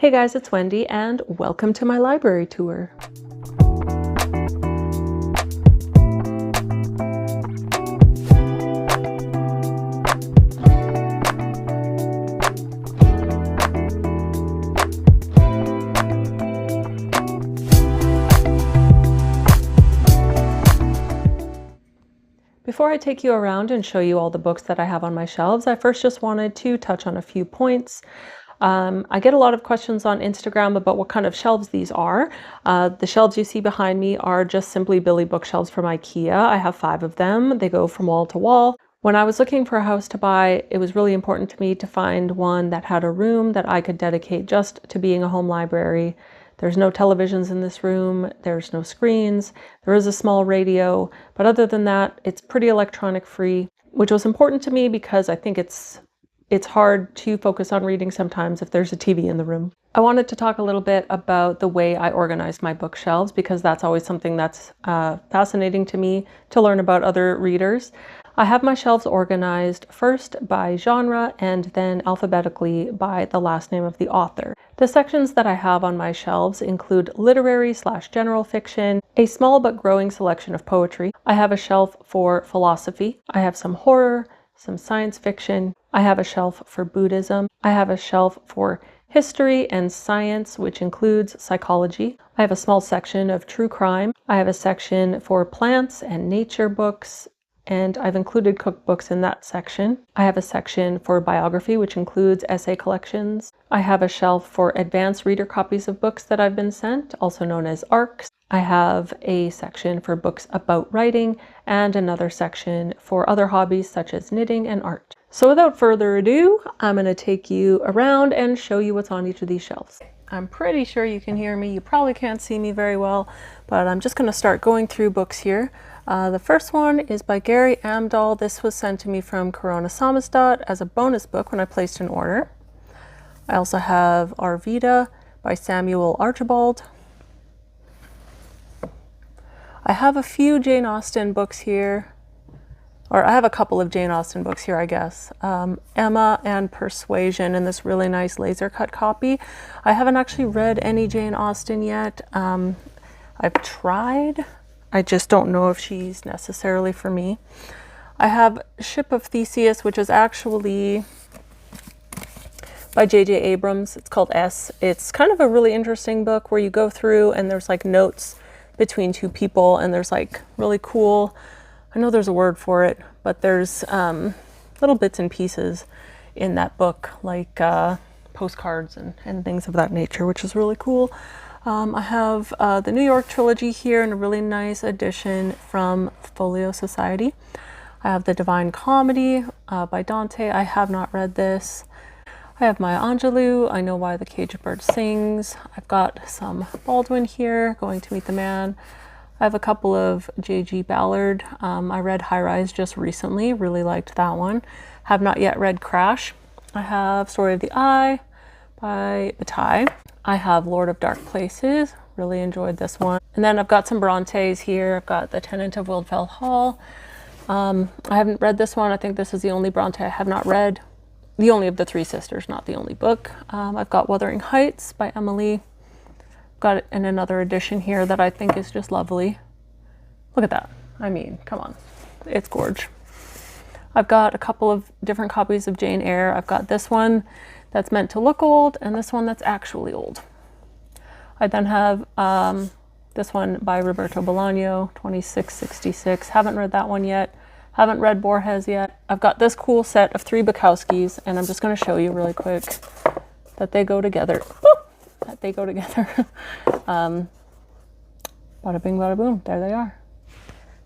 Hey guys, it's Wendy and welcome to my library tour. Before I take you around and show you all the books that I have on my shelves, I first just wanted to touch on a few points. I get a lot of questions on Instagram about what kind of shelves these are. The shelves you see behind me are just simply Billy bookshelves from IKEA. I have 5 of them. They go from wall to wall. When I was looking for a house to buy, it was really important to me to find one that had a room that I could dedicate just to being a home library. There's no televisions in this room, there's no screens, there is a small radio, but other than that, it's pretty electronic free, which was important to me because I think it's hard to focus on reading sometimes if there's a TV in the room. I wanted to talk a little bit about the way I organized my bookshelves because that's always something that's fascinating to me to learn about other readers. I have my shelves organized first by genre and then alphabetically by the last name of the author. The sections that I have on my shelves include literary/general fiction, a small but growing selection of poetry. I have a shelf for philosophy. I have some horror, some science fiction. I have a shelf for Buddhism. I have a shelf for history and science, which includes psychology. I have a small section of true crime. I have a section for plants and nature books, and I've included cookbooks in that section. I have a section for biography, which includes essay collections. I have a shelf for advanced reader copies of books that I've been sent, also known as ARCs. I have a section for books about writing and another section for other hobbies such as knitting and art. So without further ado, I'm going to take you around and show you what's on each of these shelves. I'm pretty sure you can hear me. You probably can't see me very well, but I'm just going to start going through books here. The first one is by Gary Amdahl. This was sent to me from Corona Samizdat as a bonus book when I placed an order. I also have Arvida by Samuel Archibald. I have a few Jane Austen books here, or I have a couple of Jane Austen books here, I guess. Emma and Persuasion in this really nice laser cut copy. I haven't actually read any Jane Austen yet. I've tried. I just don't know if she's necessarily for me. I have Ship of Theseus, which is actually by J.J. Abrams. It's called S. It's kind of a really interesting book where you go through and there's like notes between two people and there's like really cool, I know there's a word for it, but there's little bits and pieces in that book, like postcards and things of that nature, which is really cool. I have the New York trilogy here in a really nice edition from Folio Society. I have the Divine Comedy by Dante. I have not read this. I have Maya Angelou, I Know Why the Caged Bird Sings. I've got some Baldwin here, Going to Meet the Man. I have a couple of J.G. Ballard. I read High Rise just recently, really liked that one. Have not yet read Crash. I have Story of the Eye by Bataille. I have Lord of Dark Places, really enjoyed this one. And then I've got some Brontes here. I've got The Tenant of Wildfell Hall. I haven't read this one. I think this is the only Bronte I have not read. The only of the three sisters, not the only book. I've got Wuthering Heights by Emily. Got it in another edition here that I think is just lovely. Look at that. I mean, come on. It's gorge. I've got a couple of different copies of Jane Eyre. I've got this one that's meant to look old and this one that's actually old. I then have this one by Roberto Bolaño, 2666. Haven't read that one yet. Haven't read Borges yet. I've got this cool set of 3 Bukowskis, and I'm just going to show you really quick that they go together. That they go together. Bada bing, bada boom. There they are.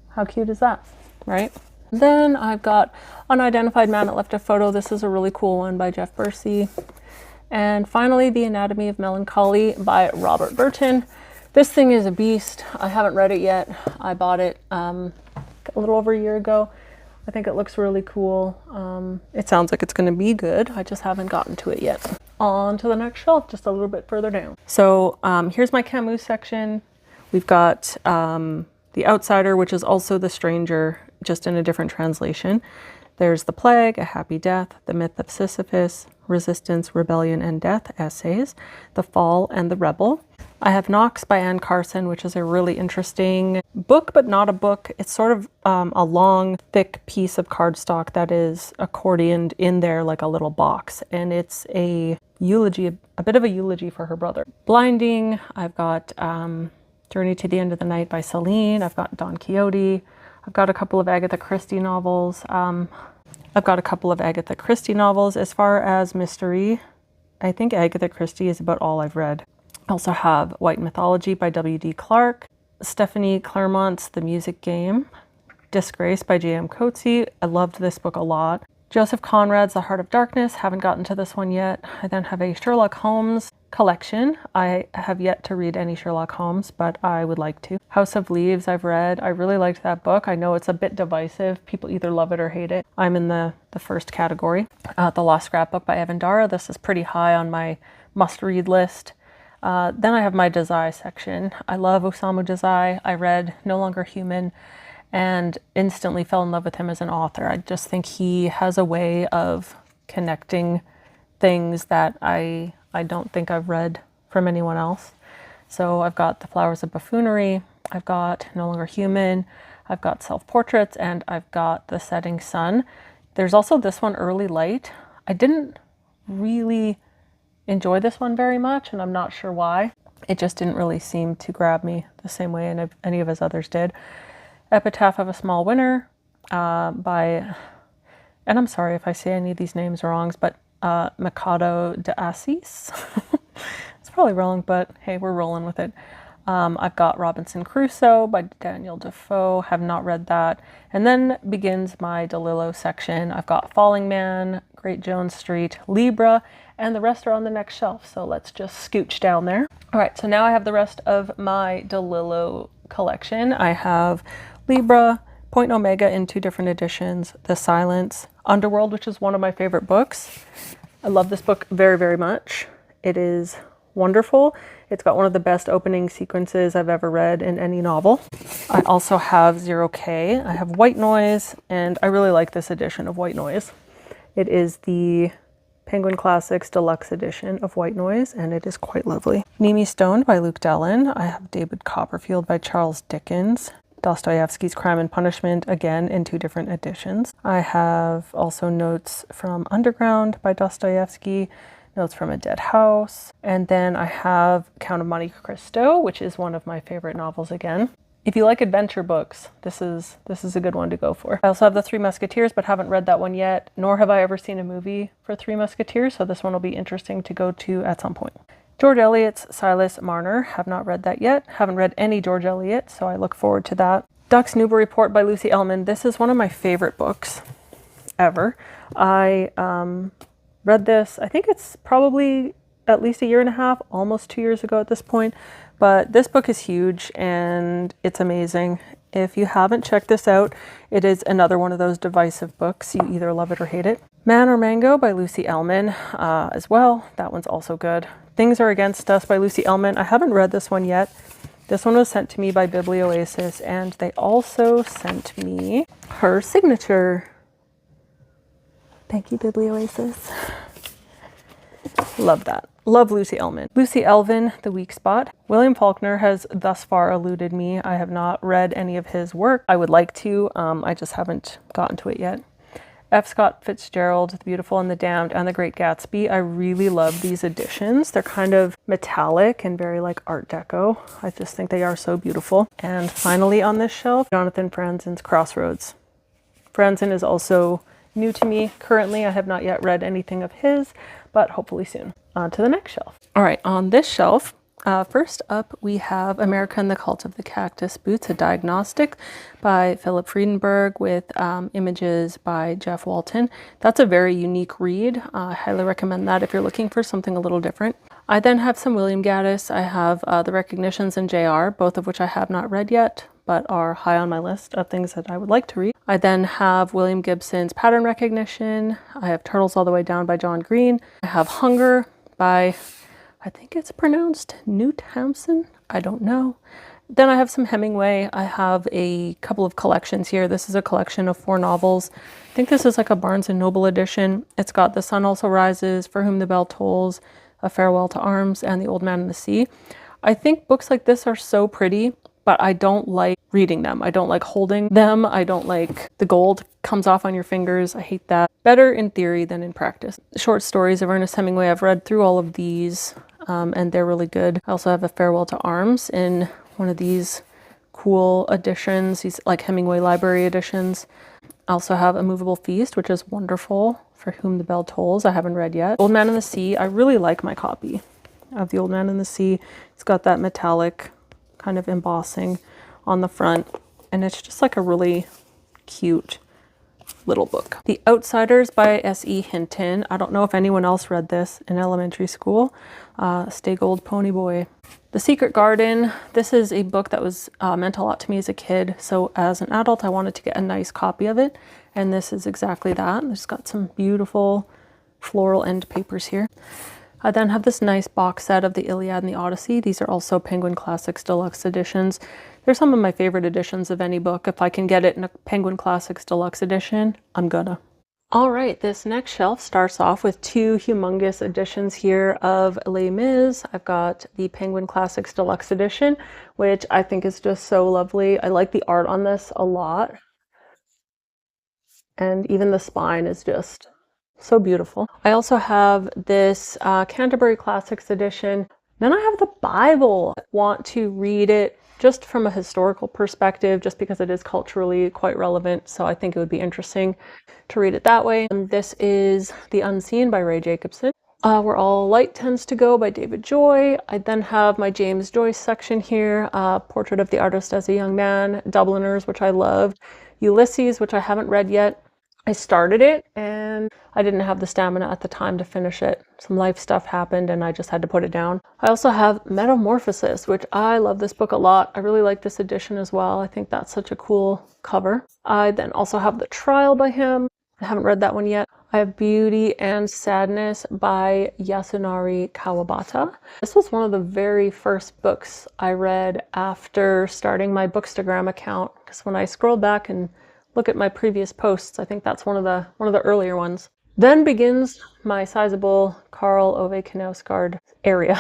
How cute is that, right? Then I've got Unidentified Man That Left a Photo. This is a really cool one by Jeff Bursey. And finally, The Anatomy of Melancholy by Robert Burton. This thing is a beast. I haven't read it yet. I bought it a little over a year ago. I think it looks really cool. It sounds like it's going to be good. I just haven't gotten to it yet. On to the next shelf, just a little bit further down. So here's my Camus section. We've got The Outsider, which is also The Stranger, just in a different translation. There's The Plague, A Happy Death, The Myth of Sisyphus, Resistance, Rebellion, and Death essays, The Fall and the Rebel. I have Knox by Anne Carson, which is a really interesting book, but not a book. It's sort of a long, thick piece of cardstock that is accordioned in there like a little box. And it's a eulogy, a bit of a eulogy for her brother. Blinding, I've got Journey to the End of the Night by Celine. I've got Don Quixote. I've got a couple of Agatha Christie novels. As far as mystery, I think Agatha Christie is about all I've read. I also have White Mythology by W.D. Clark, Stephanie Claremont's The Music Game, Disgrace by J.M. Coetzee. I loved this book a lot. Joseph Conrad's The Heart of Darkness. Haven't gotten to this one yet. I then have a Sherlock Holmes collection. I have yet to read any Sherlock Holmes, but I would like to. House of Leaves I've read. I really liked that book. I know it's a bit divisive. People either love it or hate it. I'm in the first category. The Lost Scrapbook by Evan Dara. This is pretty high on my must-read list. Then I have my Dazai section. I love Osamu Dazai. I read No Longer Human and instantly fell in love with him as an author. I just think he has a way of connecting things that I don't think I've read from anyone else. So I've got The Flowers of Buffoonery, I've got No Longer Human, I've got Self-Portraits, and I've got The Setting Sun. There's also this one, Early Light. I didn't really enjoy this one very much, and I'm not sure why. It just didn't really seem to grab me the same way any of his others did. Epitaph of a Small Winner by, and I'm sorry if I say any of these names wrong, but Mikado de Assis. It's probably wrong, but hey, we're rolling with it. I've got Robinson Crusoe by Daniel Defoe. Have not read that. And then begins my DeLillo section. I've got Falling Man, Great Jones Street, Libra, and the rest are on the next shelf. So let's just scooch down there. All right, so now I have the rest of my DeLillo collection. I have Libra, Point Omega in 2 different editions, The Silence, Underworld, which is one of my favorite books. I love this book very, very much. It is wonderful. It's got one of the best opening sequences I've ever read in any novel. I also have 0K. I have White Noise, and I really like this edition of White Noise. It is the Penguin Classics Deluxe Edition of White Noise, and it is quite lovely. Nimi Stoned by Luke Dellin. I have David Copperfield by Charles Dickens. Dostoevsky's Crime and Punishment, again in 2 different editions. I have also Notes from Underground by Dostoevsky, Notes from a Dead House, and then I have Count of Monte Cristo, which is one of my favorite novels again. If you like adventure books, this is a good one to go for. I also have The Three Musketeers, but haven't read that one yet, nor have I ever seen a movie for Three Musketeers, so this one will be interesting to go to at some point. George Eliot's Silas Marner. Have not read that yet. Haven't read any George Eliot, so I look forward to that. Duck's Newbury Port by Lucy Ellmann. This is one of my favorite books ever. I read this, I think it's probably at least 1.5 years, almost 2 years ago at this point. But this book is huge and it's amazing. If you haven't checked this out, it is another one of those divisive books. You either love it or hate it. Man or Mango by Lucy Ellmann as well. That one's also good. Things Are Against Us by Lucy Ellmann. I haven't read this one yet. This one was sent to me by Biblioasis, and they also sent me her signature. Thank you, Biblioasis. Love that. Love Lucy Ellmann. Lucy Elvin, The Weak Spot. William Faulkner has thus far eluded me. I have not read any of his work. I would like to. I just haven't gotten to it yet. F. Scott Fitzgerald, The Beautiful and the Damned, and The Great Gatsby. I really love these editions. They're kind of metallic and very like Art Deco. I just think they are so beautiful. And finally on this shelf, Jonathan Franzen's Crossroads. Franzen is also new to me currently. I have not yet read anything of his, but hopefully soon. On to the next shelf. All right, on this shelf, first up, we have America and the Cult of the Cactus Boots, a diagnostic by Philip Friedenberg with images by Jeff Walton. That's a very unique read. I highly recommend that if you're looking for something a little different. I then have some William Gaddis. I have The Recognitions and JR, both of which I have not read yet, but are high on my list of things that I would like to read. I then have William Gibson's Pattern Recognition. I have Turtles All the Way Down by John Green. I have Hunger by, I think it's pronounced Newt Hampson. I don't know. Then I have some Hemingway. I have a couple of collections here. This is a collection of 4 novels. I think this is like a Barnes and Noble edition. It's got The Sun Also Rises, For Whom the Bell Tolls, A Farewell to Arms, and The Old Man and the Sea. I think books like this are so pretty, but I don't like reading them. I don't like holding them. I don't like the gold comes off on your fingers. I hate that. Better in theory than in practice. Short stories of Ernest Hemingway. I've read through all of these, and they're really good. I also have A Farewell to Arms in one of these cool editions, these like Hemingway library editions. I also have A Movable Feast, which is wonderful. For Whom the Bell Tolls, I haven't read yet. Old Man and the Sea, I really like my copy of The Old Man and the Sea. It's got that metallic kind of embossing on the front, and it's just like a really cute little book. The Outsiders by S.E. Hinton. I don't know if anyone else read this in elementary school. Stay Gold Pony Boy. The Secret Garden. This is a book that was meant a lot to me as a kid. So as an adult, I wanted to get a nice copy of it. And this is exactly that. It's got some beautiful floral end papers here. I then have this nice box set of the Iliad and the Odyssey. These are also Penguin Classics Deluxe editions. They're some of my favorite editions of any book. If I can get it in a Penguin Classics Deluxe edition, I'm gonna. All right, this next shelf starts off with 2 humongous editions here of Les Mis. I've got the Penguin Classics Deluxe edition, which I think is just so lovely. I like the art on this a lot. And even the spine is just so beautiful. I also have this Canterbury Classics edition. Then I have the Bible. I want to read it just from a historical perspective, just because it is culturally quite relevant. So I think it would be interesting to read it that way. And this is The Unseen by Ray Jacobson. Where All Light Tends to Go by David Joy. I then have my James Joyce section here. Portrait of the Artist as a Young Man. Dubliners, which I loved. Ulysses, which I haven't read yet. I started it and I didn't have the stamina at the time to finish it. Some life stuff happened and I just had to put it down. I also have Metamorphosis, which I love this book a lot. I really like this edition as well. I think that's such a cool cover. I then also have The Trial by him. I haven't read that one yet. I have Beauty and Sadness by Yasunari Kawabata. This was one of the very first books I read after starting my Bookstagram account, because when I scrolled back and look at my previous posts, I think that's one of the earlier ones. Then begins my sizable Karl Ove Knausgaard area.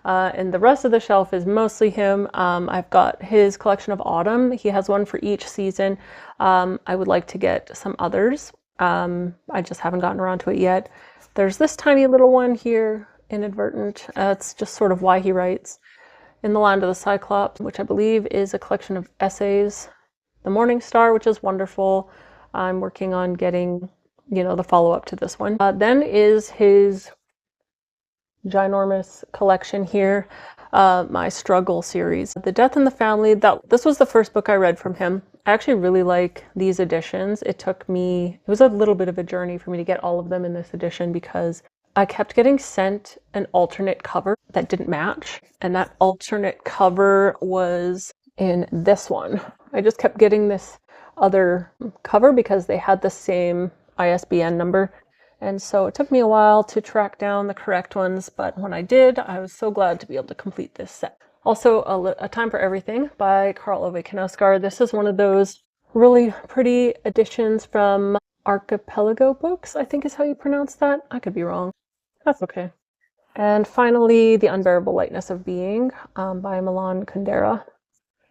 And the rest of the shelf is mostly him. I've got his collection of Autumn. He has one for each season. I would like to get some others. I just haven't gotten around to it yet. There's this tiny little one here, Inadvertent. It's just sort of why he writes. In the Land of the Cyclops, which I believe is a collection of essays. The Morning Star, which is wonderful. I'm working on getting, the follow-up to this one. Then is his ginormous collection here, my Struggle series. The Death in the Family, this was the first book I read from him. I actually really like these editions. It was a little bit of a journey for me to get all of them in this edition because I kept getting sent an alternate cover that didn't match. And that alternate cover was in this one. I just kept getting this other cover because they had the same ISBN number. And so it took me a while to track down the correct ones, but when I did, I was so glad to be able to complete this set. Also, A Time for Everything by Karl Ove Knausgaard. This is one of those really pretty editions from Archipelago Books, I think is how you pronounce that. I could be wrong. That's okay. And finally, The Unbearable Lightness of Being by Milan Kundera.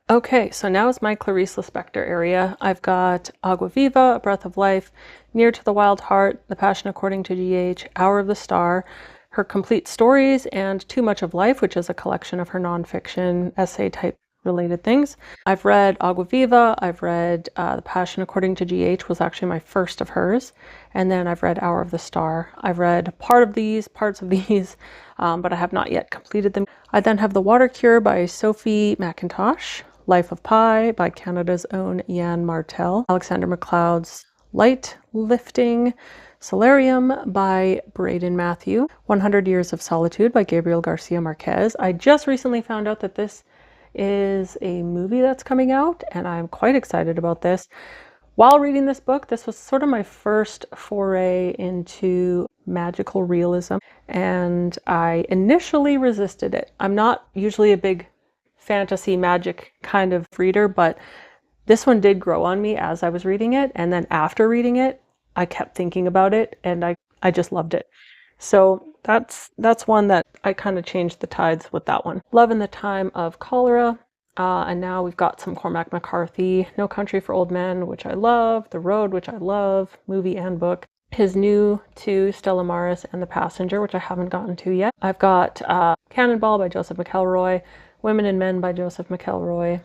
Okay, so now is my Clarice Lispector area. I've got Agua Viva, A Breath of Life, Near to the Wild Heart, The Passion According to G.H., Hour of the Star, her complete stories, and Too Much of Life, which is a collection of her nonfiction essay-type related things. I've read Agua Viva, I've read The Passion According to G.H. was actually my first of hers, and then I've read Hour of the Star. I've read parts of these, but I have not yet completed them. I then have The Water Cure by Sophie McIntosh, Life of Pi by Canada's own Jan Martel, Alexander MacLeod's Light Lifting, Solarium by Braden Matthew, 100 Years of Solitude by Gabriel Garcia Marquez. I just recently found out that this is a movie that's coming out, and I'm quite excited about this. While reading this book, this was sort of my first foray into magical realism, and I initially resisted it. I'm not usually a big fantasy magic kind of reader, but this one did grow on me as I was reading it. And then after reading it, I kept thinking about it and I just loved it. So that's one that I kind of changed the tides with that one. Love in the Time of Cholera. And now we've got some Cormac McCarthy, No Country for Old Men, which I love, The Road, which I love, movie and book. His new two, Stella Maris and The Passenger, which I haven't gotten to yet. I've got Cannonball by Joseph McElroy, Women and Men by Joseph McElroy,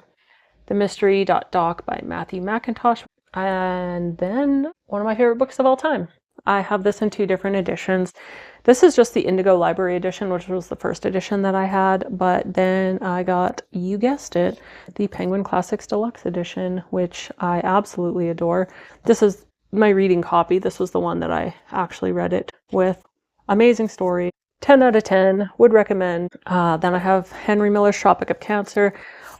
The Mystery Doc by Matthew McIntosh, and then one of my favorite books of all time. I have this in 2 different editions. This is just the Indigo Library edition, which was the first edition that I had, but then I got, you guessed it, the Penguin Classics Deluxe edition, which I absolutely adore. This is my reading copy. This was the one that I actually read it with. Amazing story. 10 out of 10. Would recommend. Then I have Henry Miller's Tropic of Cancer.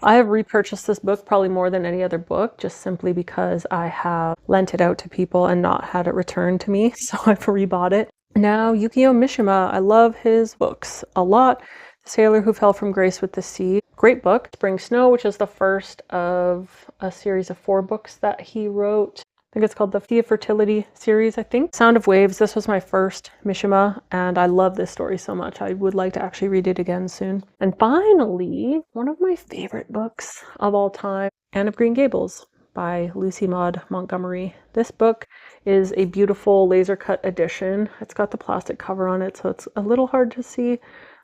I have repurchased this book probably more than any other book, just simply because I have lent it out to people and not had it returned to me, so I've rebought it. Now, Yukio Mishima, I love his books a lot. The Sailor Who Fell from Grace with the Sea, great book. Spring Snow, which is the first of a series of 4 books that he wrote. I think it's called the Sea of Fertility series, I think. Sound of Waves, this was my first Mishima, and I love this story so much. I would like to actually read it again soon. And finally, one of my favorite books of all time, Anne of Green Gables by Lucy Maud Montgomery. This book is a beautiful laser cut edition. It's got the plastic cover on it, so it's a little hard to see,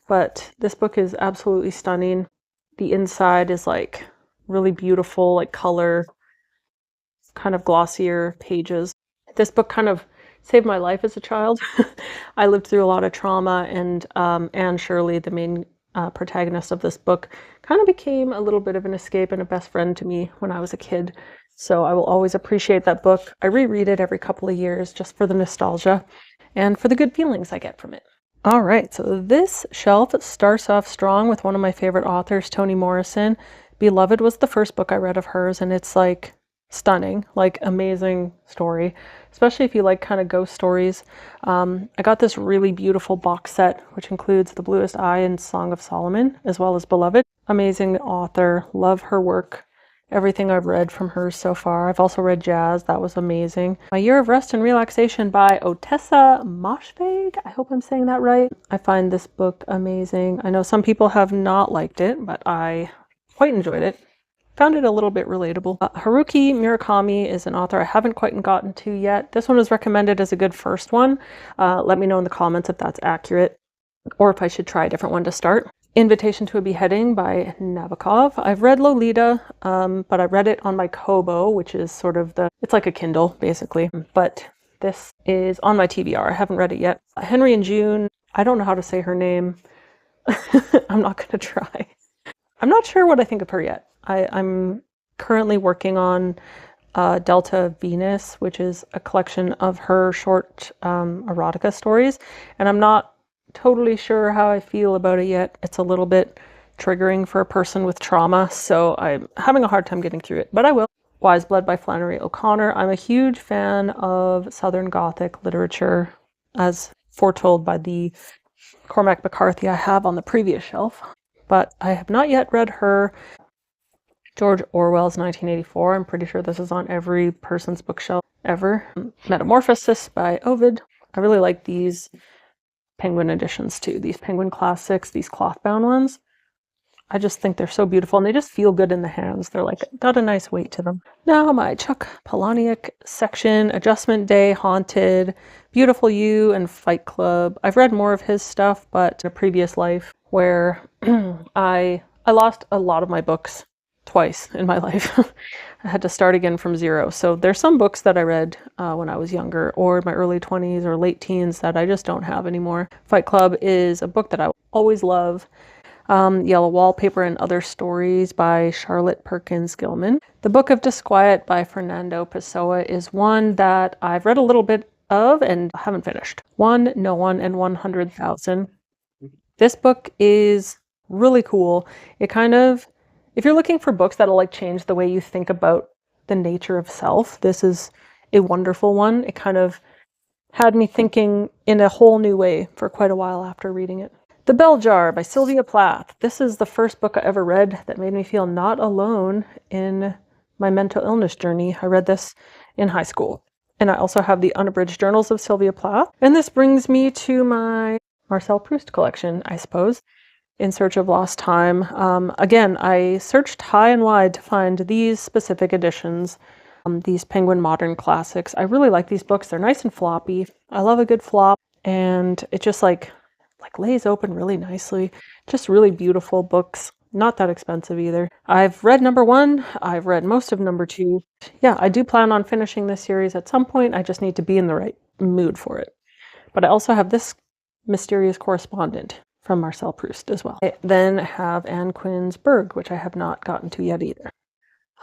but this book is absolutely stunning. The inside is like really beautiful, like color, kind of glossier pages. This book kind of saved my life as a child. I lived through a lot of trauma, and Anne Shirley, the main protagonist of this book, kind of became a little bit of an escape and a best friend to me when I was a kid. So I will always appreciate that book. I reread it every couple of years just for the nostalgia and for the good feelings I get from it. All right, so this shelf starts off strong with one of my favorite authors, Toni Morrison. Beloved was the first book I read of hers, and it's like stunning, like amazing story, especially if you like kind of ghost stories. I got this really beautiful box set, which includes The Bluest Eye and Song of Solomon, as well as Beloved. Amazing author, love her work, everything I've read from her so far. I've also read Jazz, that was amazing. My Year of Rest and Relaxation by Otessa Moshfegh, I hope I'm saying that right. I find this book amazing. I know some people have not liked it, but I quite enjoyed it. Found it a little bit relatable. Haruki Murakami is an author I haven't quite gotten to yet. This one was recommended as a good first one. Let me know in the comments if that's accurate, or if I should try a different one to start. Invitation to a Beheading by Nabokov. I've read Lolita, but I read it on my Kobo, which is sort of it's like a Kindle, basically. But this is on my TBR. I haven't read it yet. Henry and June, I don't know how to say her name. I'm not going to try. I'm not sure what I think of her yet. I'm currently working on Delta Venus, which is a collection of her short erotica stories, and I'm not totally sure how I feel about it yet. It's a little bit triggering for a person with trauma, so I'm having a hard time getting through it, but I will. Wise Blood by Flannery O'Connor. I'm a huge fan of Southern Gothic literature, as foretold by the Cormac McCarthy I have on the previous shelf, but I have not yet read her. George Orwell's 1984. I'm pretty sure this is on every person's bookshelf ever. Metamorphosis by Ovid. I really like these Penguin editions too. These Penguin Classics, these cloth-bound ones. I just think they're so beautiful, and they just feel good in the hands. They're like, got a nice weight to them. Now my Chuck Palahniuk section, Adjustment Day, Haunted, Beautiful You, and Fight Club. I've read more of his stuff, but in a previous life where I lost a lot of my books twice in my life. I had to start again from zero. So there's some books that I read when I was younger, or in my early 20s or late teens, that I just don't have anymore. Fight Club is a book that I always love. Yellow Wallpaper and Other Stories by Charlotte Perkins Gilman. The Book of Disquiet by Fernando Pessoa is one that I've read a little bit of and haven't finished. One, No One, and 100,000. This book is really cool. It kind of, if you're looking for books that'll like change the way you think about the nature of self, this is a wonderful one. It kind of had me thinking in a whole new way for quite a while after reading it. The Bell Jar by Sylvia Plath. This is the first book I ever read that made me feel not alone in my mental illness journey. I read this in high school. And I also have the Unabridged Journals of Sylvia Plath. And this brings me to my Marcel Proust collection, I suppose, In Search of Lost Time. Again, I searched high and wide to find these specific editions, these Penguin Modern Classics. I really like these books. They're nice and floppy. I love a good flop, and it just like lays open really nicely. Just really beautiful books. Not that expensive either. I've read number 1. I've read most of number 2. Yeah, I do plan on finishing this series at some point. I just need to be in the right mood for it. But I also have this Mysterious Correspondent from Marcel Proust as well. I then have Anne Quinn's Berg, which I have not gotten to yet either.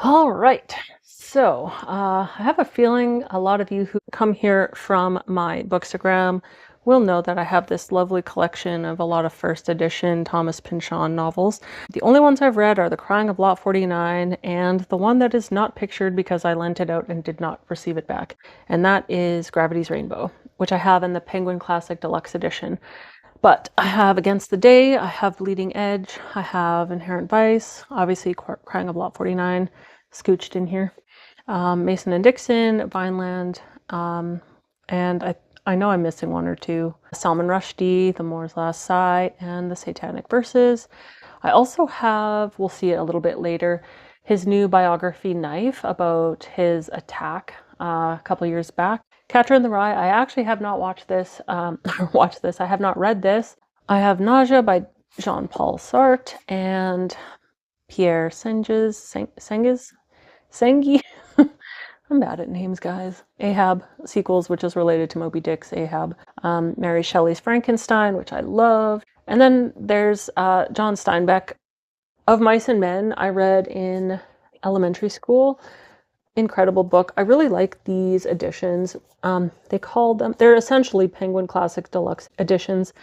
All right, so I have a feeling a lot of you who come here from my Bookstagram will know that I have this lovely collection of a lot of first edition Thomas Pynchon novels. The only ones I've read are The Crying of Lot 49 and the one that is not pictured because I lent it out and did not receive it back, and that is Gravity's Rainbow, which I have in the Penguin Classic Deluxe Edition. But I have Against the Day, I have Bleeding Edge, I have Inherent Vice, obviously Crying of Lot 49, scooched in here, Mason and Dixon, Vineland, and I know I'm missing one or two. Salman Rushdie, The Moor's Last Sigh, and The Satanic Verses. I also have, we'll see it a little bit later, his new biography, Knife, about his attack a couple years back. Catcher in the Rye, I actually have not watched this, I have not read this. I have Nausea by Jean-Paul Sartre and Pierre Sengi. I'm bad at names, guys. Ahab sequels, which is related to Moby Dick's Ahab. Mary Shelley's Frankenstein, which I love. And then there's John Steinbeck, Of Mice and Men, I read in elementary school. Incredible book. I really like these editions. They call them, they're essentially Penguin Classic Deluxe editions,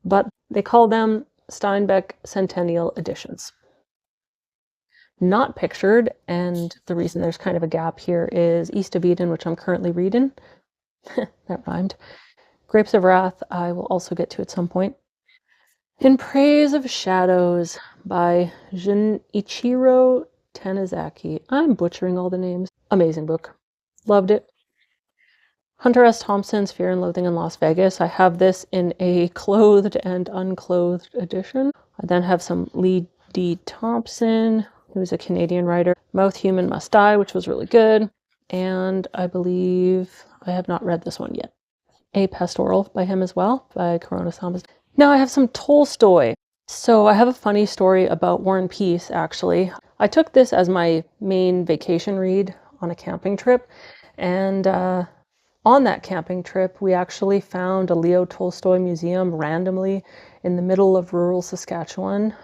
but they call them Steinbeck Centennial editions. Not pictured, and the reason there's kind of a gap here is East of Eden, which I'm currently reading. That rhymed. Grapes of Wrath, I will also get to at some point. In Praise of Shadows by Junichiro Tanizaki. I'm butchering all the names. Amazing book. Loved it. Hunter S. Thompson's Fear and Loathing in Las Vegas. I have this in a clothed and unclothed edition. I then have some Lee D. Thompson, who's a Canadian writer. Mouth Human Must Die, which was really good. And I believe I have not read this one yet. A Pastoral by him as well, by Corona Samas. Now I have some Tolstoy. So I have a funny story about War and Peace, actually. I took this as my main vacation read on a camping trip. And on that camping trip, we actually found a Leo Tolstoy museum randomly in the middle of rural Saskatchewan.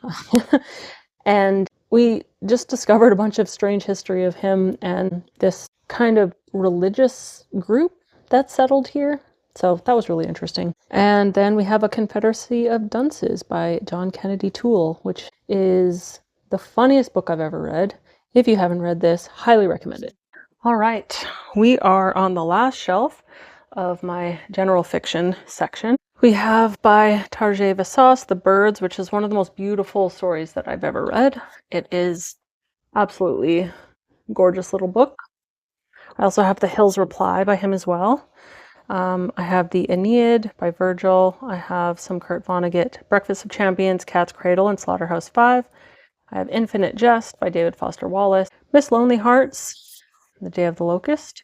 And we just discovered a bunch of strange history of him and this kind of religious group that settled here. So that was really interesting. And then we have A Confederacy of Dunces by John Kennedy Toole, which is the funniest book I've ever read. If you haven't read this, highly recommend it. All right, we are on the last shelf of my general fiction section. We have by Tarjei Vassos, The Birds, which is one of the most beautiful stories that I've ever read. It is absolutely gorgeous little book. I also have The Hill's Reply by him as well. I have the Aeneid by Virgil. I have some Kurt Vonnegut, Breakfast of Champions, Cat's Cradle, and Slaughterhouse-Five. I have Infinite Jest by David Foster Wallace. Miss Lonely Hearts, The Day of the Locust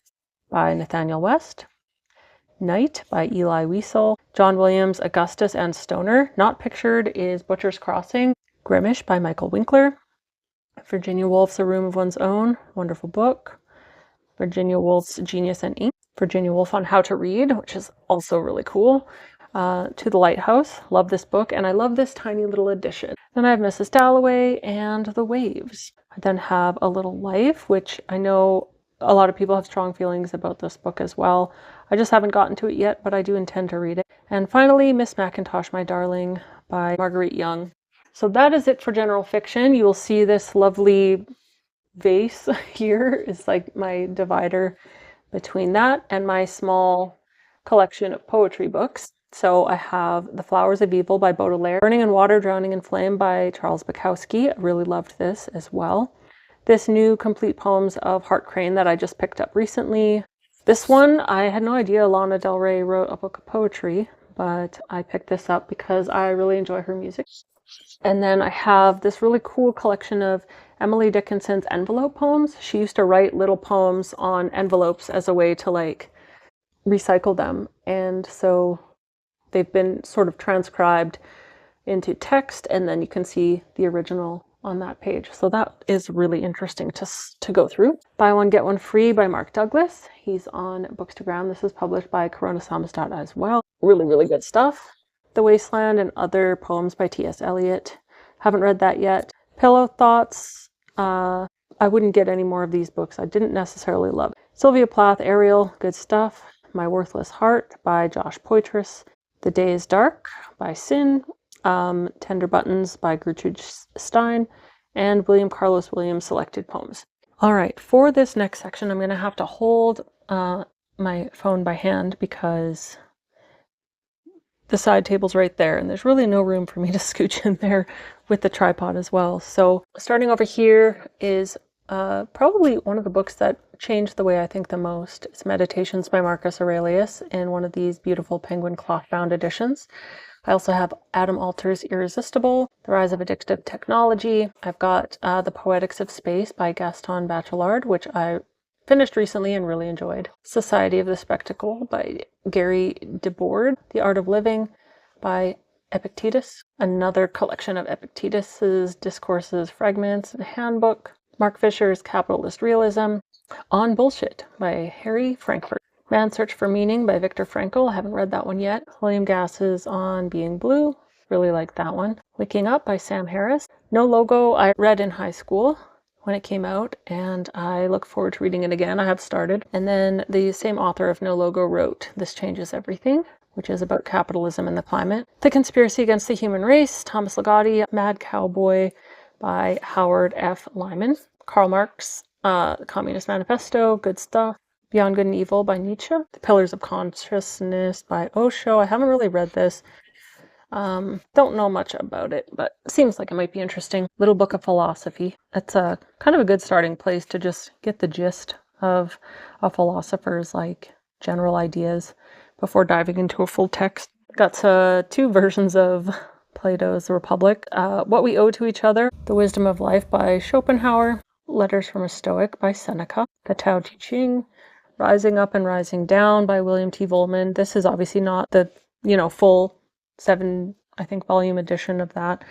by Nathaniel West. Night by Eli Wiesel. John Williams, Augustus and Stoner. Not pictured is Butcher's Crossing. Grimish by Michael Winkler. Virginia Woolf's A Room of One's Own. Wonderful book. Virginia Woolf's Genius and Ink. Virginia Woolf on How to Read, which is also really cool. To the Lighthouse. Love this book, and I love this tiny little edition. Then I have Mrs. Dalloway and The Waves. I then have A Little Life, which I know a lot of people have strong feelings about this book as well. I just haven't gotten to it yet, but I do intend to read it. And finally, Miss Mackintosh, My Darling by Marguerite Young. So that is it for general fiction. You will see this lovely vase here is like my divider between that and my small collection of poetry books. So I have The Flowers of Evil by Baudelaire, Burning in Water, Drowning in Flame by Charles Bukowski. I really loved this as well. This new complete poems of Hart Crane that I just picked up recently. This one, I had no idea Lana Del Rey wrote a book of poetry, but I picked this up because I really enjoy her music. And then I have this really cool collection of Emily Dickinson's envelope poems. She used to write little poems on envelopes as a way to like recycle them. And so they've been sort of transcribed into text, and then you can see the original on that page. So that is really interesting to go through. Buy One, Get One Free by Mark Douglas. He's on Bookstagram. This is published by Corona Samizdat as well. Really, really good stuff. The Wasteland and Other Poems by T.S. Eliot. Haven't read that yet. Pillow Thoughts. I wouldn't get any more of these books. I didn't necessarily love it. Sylvia Plath, Ariel. Good stuff. My Worthless Heart by Josh Poitras. The Day is Dark by Sin. Tender Buttons by Gertrude Stein, and William Carlos Williams Selected Poems. All right, for this next section, I'm going to have to hold my phone by hand because the side table's right there, and there's really no room for me to scooch in there with the tripod as well. So starting over here is probably one of the books that changed the way I think the most. It's Meditations by Marcus Aurelius in one of these beautiful penguin cloth-bound editions. I also have Adam Alter's Irresistible, The Rise of Addictive Technology. I've got The Poetics of Space by Gaston Bachelard, which I finished recently and really enjoyed. Society of the Spectacle by Gary Debord. The Art of Living by Epictetus. Another collection of Epictetus's discourses, fragments, and handbook. Mark Fisher's Capitalist Realism. On Bullshit by Harry Frankfurt. Man's Search for Meaning by Viktor Frankl. I haven't read that one yet. William Gass's On Being Blue. Really like that one. Waking Up by Sam Harris. No Logo I read in high school when it came out, and I look forward to reading it again. I have started. And then the same author of No Logo wrote This Changes Everything, which is about capitalism and the climate. The Conspiracy Against the Human Race, Thomas Ligotti. Mad Cowboy by Howard F. Lyman. Karl Marx, Communist Manifesto. Good stuff. Beyond Good and Evil by Nietzsche. The Pillars of Consciousness by Osho. I haven't really read this. Don't know much about it, but it seems like it might be interesting. Little Book of Philosophy. It's a kind of a good starting place to just get the gist of a philosopher's like general ideas before diving into a full text. Got two versions of Plato's The Republic. What We Owe to Each Other. The Wisdom of Life by Schopenhauer. Letters from a Stoic by Seneca. The Tao Te Ching. Rising Up and Rising Down by William T. Vollmann. This is obviously not the, full 7, I think, volume edition of that.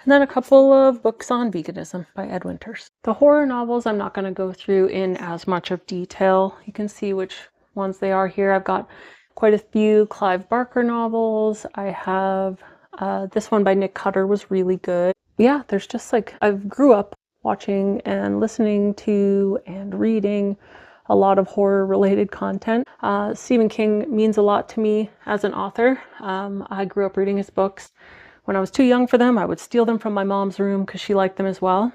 And then a couple of books on veganism by Ed Winters. The horror novels I'm not going to go through in as much of detail. You can see which ones they are here. I've got quite a few Clive Barker novels. I have this one by Nick Cutter was really good. Yeah, there's just I grew up watching and listening to and reading a lot of horror-related content. Stephen King means a lot to me as an author. I grew up reading his books. When I was too young for them, I would steal them from my mom's room because she liked them as well.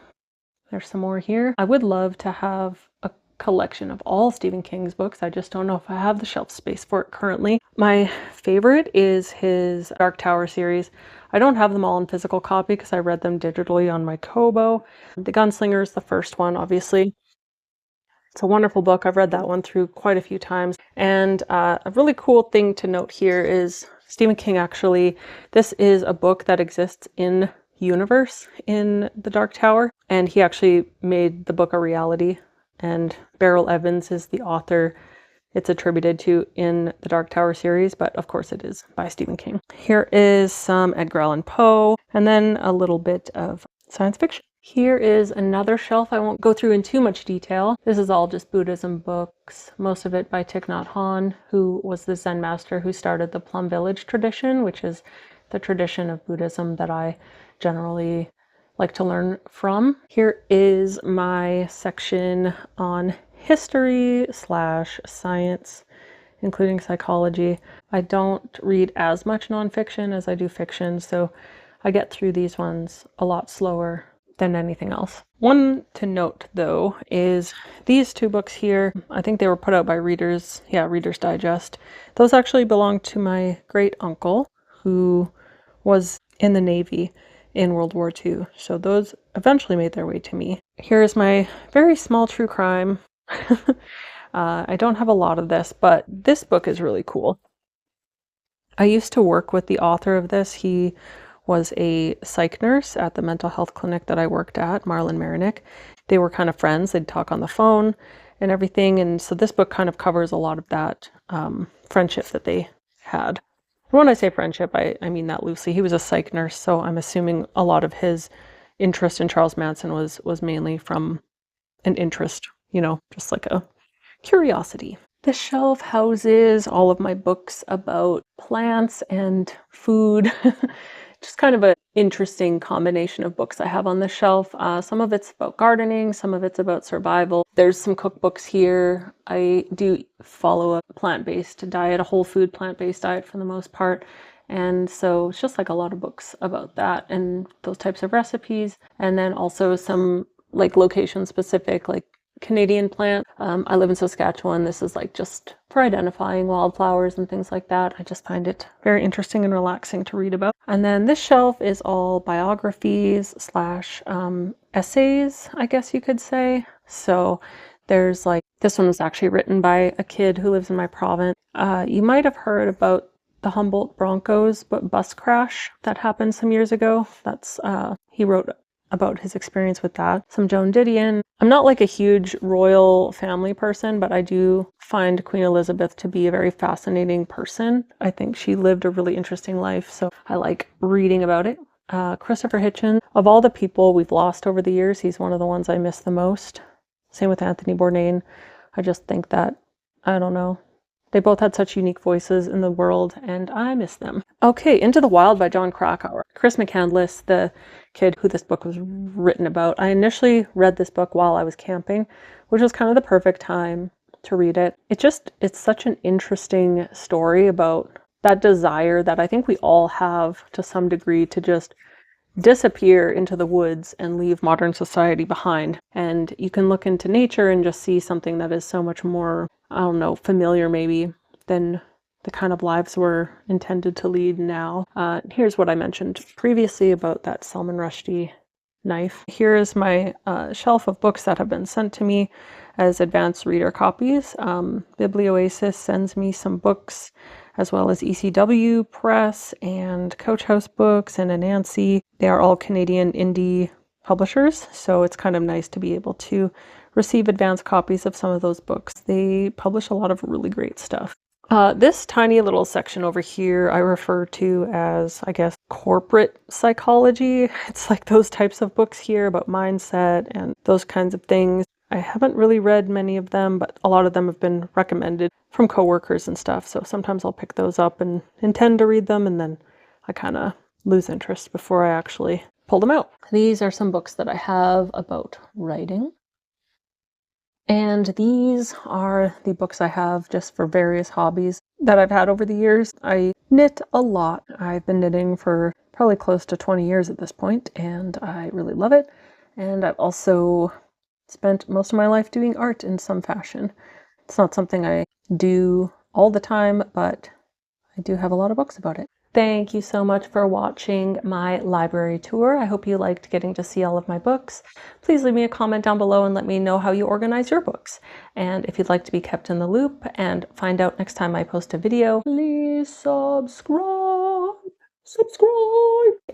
There's some more here. I would love to have a collection of all Stephen King's books. I just don't know if I have the shelf space for it currently. My favorite is his Dark Tower series. I don't have them all in physical copy because I read them digitally on my Kobo. The Gunslinger is the first one, obviously. It's a wonderful book. I've read that one through quite a few times. And a really cool thing to note here is Stephen King actually, this is a book that exists in universe in The Dark Tower. And he actually made the book a reality. And Beryl Evans is the author it's attributed to in the Dark Tower series, but of course it is by Stephen King. Here is some Edgar Allan Poe, and then a little bit of science fiction. Here is another shelf. I won't go through in too much detail. This is all just Buddhism books, most of it by Thich Nhat Hanh, who was the Zen master who started the Plum Village tradition, which is the tradition of Buddhism that I generally like to learn from. Here is my section on history/science, including psychology. I don't read as much nonfiction as I do fiction, so I get through these ones a lot slower than anything else. One to note, though, is these two books here. I think they were put out by Reader's Digest. Those actually belong to my great uncle, who was in the Navy in World War II. So those eventually made their way to me. Here's my very small true crime. I don't have a lot of this, but this book is really cool. I used to work with the author of this. He was a psych nurse at the mental health clinic that I worked at, Marlon Marinick. They were kind of friends. They'd talk on the phone and everything. And so this book kind of covers a lot of that friendship that they had. When I say friendship, I mean that loosely. He was a psych nurse, so I'm assuming a lot of his interest in Charles Manson was mainly from an interest, just like a curiosity. The shelf houses all of my books about plants and food. Just kind of an interesting combination of books I have on the shelf. Some of it's about gardening, some of it's about survival. There's some cookbooks here. I do follow a plant-based diet, a whole food plant-based diet for the most part. And so it's just like a lot of books about that and those types of recipes. And then also some like location specific, like Canadian plant. I live in Saskatchewan. This is like just for identifying wildflowers and things like that. I just find it very interesting and relaxing to read about. And then this shelf is all biographies slash essays, I guess you could say. So there's like, this one was actually written by a kid who lives in my province. You might have heard about the Humboldt Broncos bus crash that happened some years ago. That's he wrote about his experience with that. Some Joan Didion. I'm not like a huge royal family person, but I do find Queen Elizabeth to be a very fascinating person. I think she lived a really interesting life, so I like reading about it. Christopher Hitchens, of all the people we've lost over the years, he's one of the ones I miss the most. Same with Anthony Bourdain. I just think that, I don't know, they both had such unique voices in the world, and I miss them. Okay, Into the Wild by Jon Krakauer. Chris McCandless, the kid who this book was written about. I initially read this book while I was camping, which was kind of the perfect time to read it. It's such an interesting story about that desire that I think we all have to some degree to just disappear into the woods and leave modern society behind. And you can look into nature and just see something that is so much more, I don't know, familiar maybe than the kind of lives we're intended to lead now. Here's what I mentioned previously about that Salman Rushdie knife. Here is my shelf of books that have been sent to me as advanced reader copies. Biblioasis sends me some books, as well as ECW Press and Coach House Books and Anansi. They are all Canadian indie publishers, so it's kind of nice to be able to receive advanced copies of some of those books. They publish a lot of really great stuff. This tiny little section over here I refer to as, I guess, corporate psychology. It's like those types of books here about mindset and those kinds of things. I haven't really read many of them, but a lot of them have been recommended from coworkers and stuff. So sometimes I'll pick those up and intend to read them, and then I kind of lose interest before I actually pull them out. These are some books that I have about writing. And these are the books I have just for various hobbies that I've had over the years. I knit a lot. I've been knitting for probably close to 20 years at this point, and I really love it. And I've also spent most of my life doing art in some fashion. It's not something I do all the time, but I do have a lot of books about it. Thank you so much for watching my library tour. I hope you liked getting to see all of my books. Please leave me a comment down below and let me know how you organize your books. And if you'd like to be kept in the loop and find out next time I post a video, please subscribe.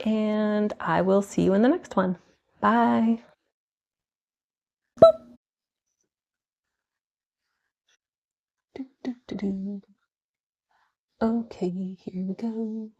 And I will see you in the next one. Bye. Okay, here we go.